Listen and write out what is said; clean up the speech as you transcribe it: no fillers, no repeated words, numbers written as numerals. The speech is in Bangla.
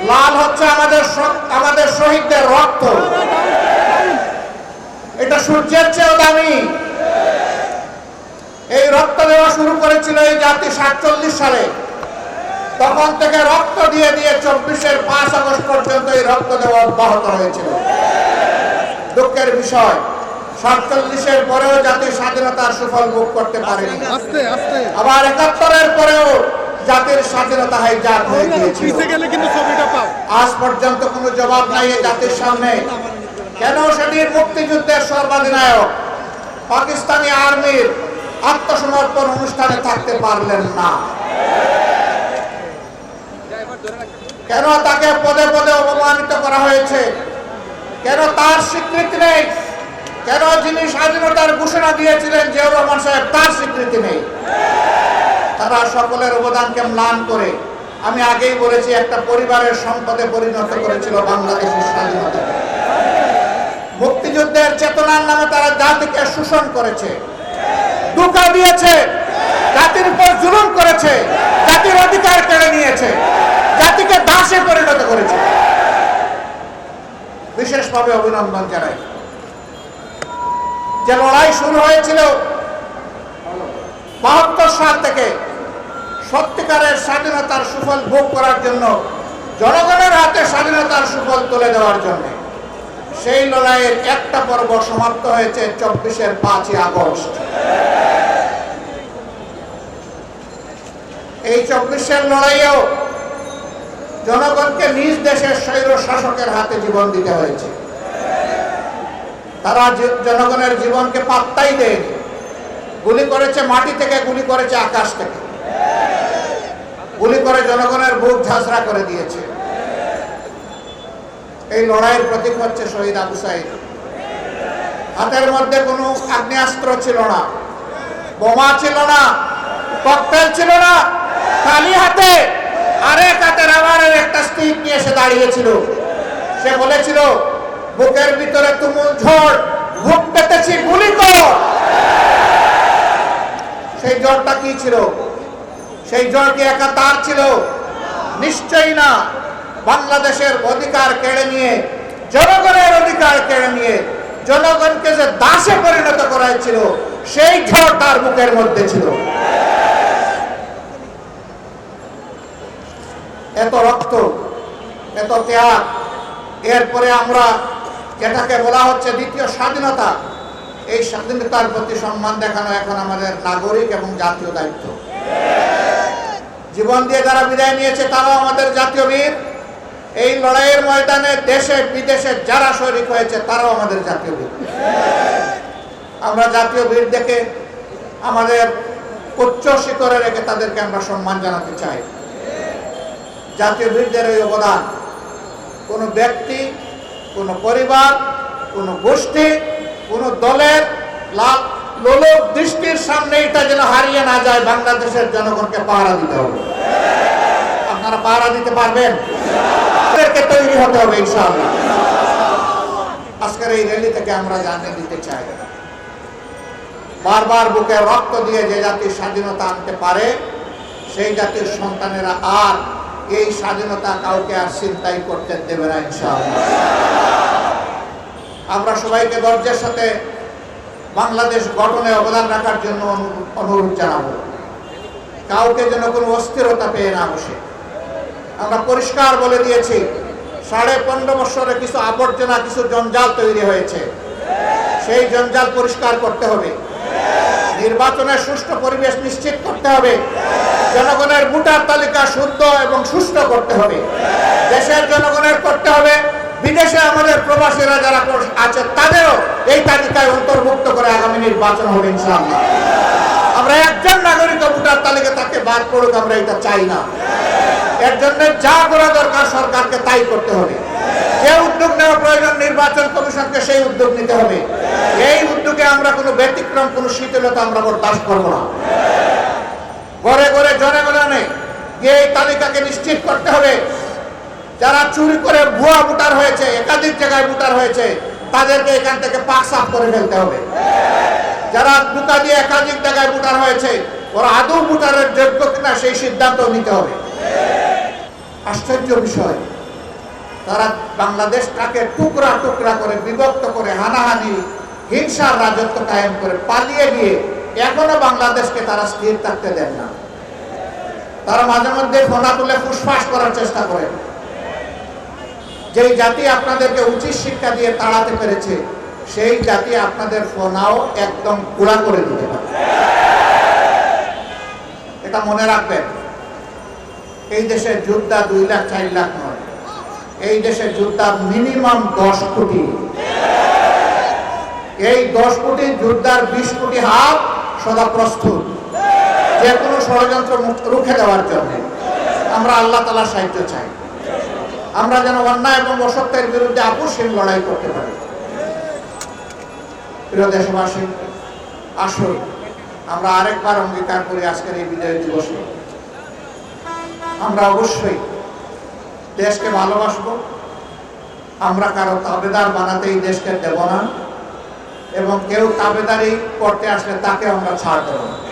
লাল হচ্ছে আমাদের শহীদদের রক্ত। এটা সূর্যের চেয়েও দামি। এই রক্ত দেওয়া শুরু করেছিল এই জাতি 47 সালে। তখন থেকে রক্ত দিয়ে দিয়ে 24-এর 5 আগস্ট পর্যন্ত এই রক্ত দেওয়া অব্যাহত হয়েছিল। দুঃখের বিষয় 47-এর পরেও জাতি স্বাধীনতার সুফল ভোগ করতে পারেনি। আবার 71-এর পরেও জাতির স্বাধীনতা হাইজ্যাক হয়ে গিয়েছিল। আজ পর্যন্ত কোনো জবাব নাই এই জাতির সামনে। কেন সেদিন মুক্তিযুদ্ধের সর্বাধিনায়ক পাকিস্তানি আর্মির আত্মসমর্পণ অনুষ্ঠানে থাকতে পারলেন না? কেন তাকে পদে পদে অপমানিত করা হয়েছে? কেন তার স্বীকৃতি নেই? কেন যিনি স্বাধীনতার ঘোষণা দিয়েছিলেন জিয়াউর রহমান সাহেব, তার স্বীকৃতি নেই? তারা সকলের অবদানকে ম্লান করে, আমি আগেই বলেছি, একটা পরিবারের সম্পদে পরিণত করেছিল বাংলাদেশের স্বাধীনতাকে। মুক্তিযুদ্ধের চেতনার নামে তারা জাতিকে শোষণ করেছে, ধোঁকা দিয়েছে, জাতির উপর জুলুম করেছে, জাতির অধিকার কেড়ে নিয়েছে, জাতিকে দাসে পরিণত করেছে। বিশেষভাবে অভিনন্দন জানাই। যে লড়াই শুরু হয়েছিল 72 সাল থেকে সত্যিকারের স্বাধীনতার সুফল ভোগ করার জন্য, জনগণের হাতে স্বাধীনতার সুফল তুলে দেওয়ার জন্য, সেই লড়াইয়ের একটা পর্ব সমাপ্ত হয়েছে 24-এর 5ই আগস্ট। এই 24-এর লড়াইয়েও জনগণকে নিজ দেশের স্বৈর শাসকের হাতে জীবন দিতে হয়েছে। তারা জনগণের জীবনকে পাত্তাই দেয়নি। গুলি করেছে মাটি থেকে, গুলি করেছে আকাশ থেকে, গুলি করে জনগণের বুক ঝাঁঝরা করে দিয়েছে। এই লড়াইয়ের প্রতীক হচ্ছে শহীদ আবু সাঈদ। হাতের মধ্যে কোনো আগ্নেয়াস্ত্র ছিল না, বোমা ছিল না, ককটেল ছিল না, খালি হাতে আরেক হাতের আবার একটা স্টিক নিয়ে এসে দাঁড়িয়েছিল। সে বলেছিল, বুকের ভিতরে তুমুল ঝড়, বুক পেতেছি, গুলি কর। সেই জ্বরটা কি ছিল? সেই জ্বর কি একা তার ছিল? নিশ্চয়ই না। বাংলাদেশের অধিকার কেড়ে নিয়ে, জনগণের অধিকার কেড়ে নিয়ে জনগণকে যে দাসে পরিণত করা হয়েছিল, সেই ঝড় তার বুকের মধ্যে ছিল। এত রক্ত, এত ত্যাগ, এরপরে আমরা যেটাকে বলা হচ্ছে দ্বিতীয় স্বাধীনতা, এই স্বাধীনতার প্রতি সম্মান দেখানো এখন আমাদের নাগরিক এবং জাতীয় দায়িত্ব। জীবন দিয়ে যারা বিদায় নিয়েছে তারাও আমাদের জাতীয় বীর। এই লড়াইয়ের ময়দানে দেশে বিদেশে যারা শরীক হয়েছে তারাও আমাদের জাতীয় বীর। আমরা জাতীয় বীর দেখে আমাদের উচ্চ শিখরে রেখে তাদেরকে আমরা সম্মান জানাতে চাই। জাতীয় বীরদের এই অবদান কোনো ব্যক্তি, কোনো পরিবার, কোনো গোষ্ঠী, কোনো দলের লোলক দৃষ্টির সামনে এটা যেন হারিয়ে না যায়। বাংলাদেশের জনগণকে পাহারা দিতে হবে। আপনারা পাহারা দিতে পারবেন? আমাদেরকে তৈরি হতে হবে ইনশাআল্লাহ। আজকের এই র্যালি থেকে আমরা জানিয়ে দিতে চাই, বারবার বুকে রক্ত দিয়ে যে জাতির স্বাধীনতা আনতে পারে, সেই জাতির সন্তানেরা আর এই স্বাধীনতা কাউকে আর চিন্তাই করতে দেবে না ইনশাআল্লাহ। আমরা সবাইকে ধৈর্যের সাথে বাংলাদেশ গঠনে অবদান রাখার জন্য অনুরোধ জানাবো। কাউকে যেন কোনো অস্থিরতা পেয়ে না বসে। আমরা পরিষ্কার বলে দিয়েছি, 15.5 বছরে কিছু আবর্জনা, কিছু জঞ্জাল তৈরি হয়েছে, সেই জঞ্জাল পরিষ্কার করতে হবে। নির্বাচনের সুষ্ঠু পরিবেশ নিশ্চিত করতে হবে। জনগণের ভোটার তালিকা শুদ্ধ এবং সুষ্ঠু করতে হবে। দেশের জনগণের করতে হবে, বিদেশে আমাদের প্রবাসীরা যারা আছে তাদেরও এই তালিকায় অন্তর্ভুক্ত করে আগামী নির্বাচন হবে ইনশাআল্লাহ। আমরা একজন নাগরিক ভোটার তালিকা তাকে বাদ পড়ুক, আমরা এটা চাই না। এর জন্য যা করা দরকার সরকারকে তাই করতে হবে। যে উদ্যোগ নেওয়া প্রয়োজন নির্বাচন কমিশনকে সেই উদ্যোগ নিতে হবে। এই উদ্যোগে আমরা কোনো ব্যতিক্রম, কোনো শিথিলতা আমরা বরদাস্ত করব না। ঘরে ঘরে জনগণে গিয়ে এই তালিকাকে নিশ্চিত করতে হবে। যারা চুরি করে ভুয়া ভোটার হয়েছে, একাধিক জায়গায় ভোটার হয়েছে, তাদেরকে এখান থেকে পাক সাফ করে ফেলতে হবে। যারা ধোঁকা দিয়ে একাধিক জায়গায় ভোটার হয়েছে, ওরা আদৌ ভোটারের যোগ্য কিনা সেই সিদ্ধান্ত নিতে হবে। আশ্চর্য বিষয়, তারা বাংলাদেশটাকে টুকরা টুকরা করে বিভক্ত করে হানাহানি হিংসার রাজত্ব কায়েম করে পালিয়ে গিয়ে এখনো বাংলাদেশকে তারা স্থির থাকতে দেন না। তারা মাঝে মধ্যে ফোনা তুলে ফুসফাস করার চেষ্টা করেন। যেই জাতি আপনাদেরকে উচিত শিক্ষা দিয়ে তাড়াতে পেরেছে সেই জাতি আপনাদের ফোনাও একদম গুঁড়া করে দিতে পারে। এটা মনে রাখবেন। এই দেশের যোদ্ধা 2 লাখ 4 লাখ নয়, এই দেশের যোদ্ধা মিনিমাম 10 কোটি। এই 10 কোটি যোদ্ধার 20 কোটি হাত সদা প্রস্তুত যে কোনো ষড়যন্ত্র রুখে দেওয়ার জন্য। আমরা আল্লাহ তাআলার সাহায্য চাই। আমরা যেন অন্যায় এবং অসত্যের বিরুদ্ধে আপোষহীন লড়াই করতে পারি। প্রিয় দেশবাসী, আসুন আমরা আরেকবার অঙ্গীকার করি আজকের এই বিজয় দিবসে আমরা অবশ্যই দেশকে ভালোবাসবো। আমরা কারো তাবেদার বানাতে এই দেশকে দেব না, এবং কেউ তাবেদারি করতে আসলে তাকে আমরা ছাড় দেব না।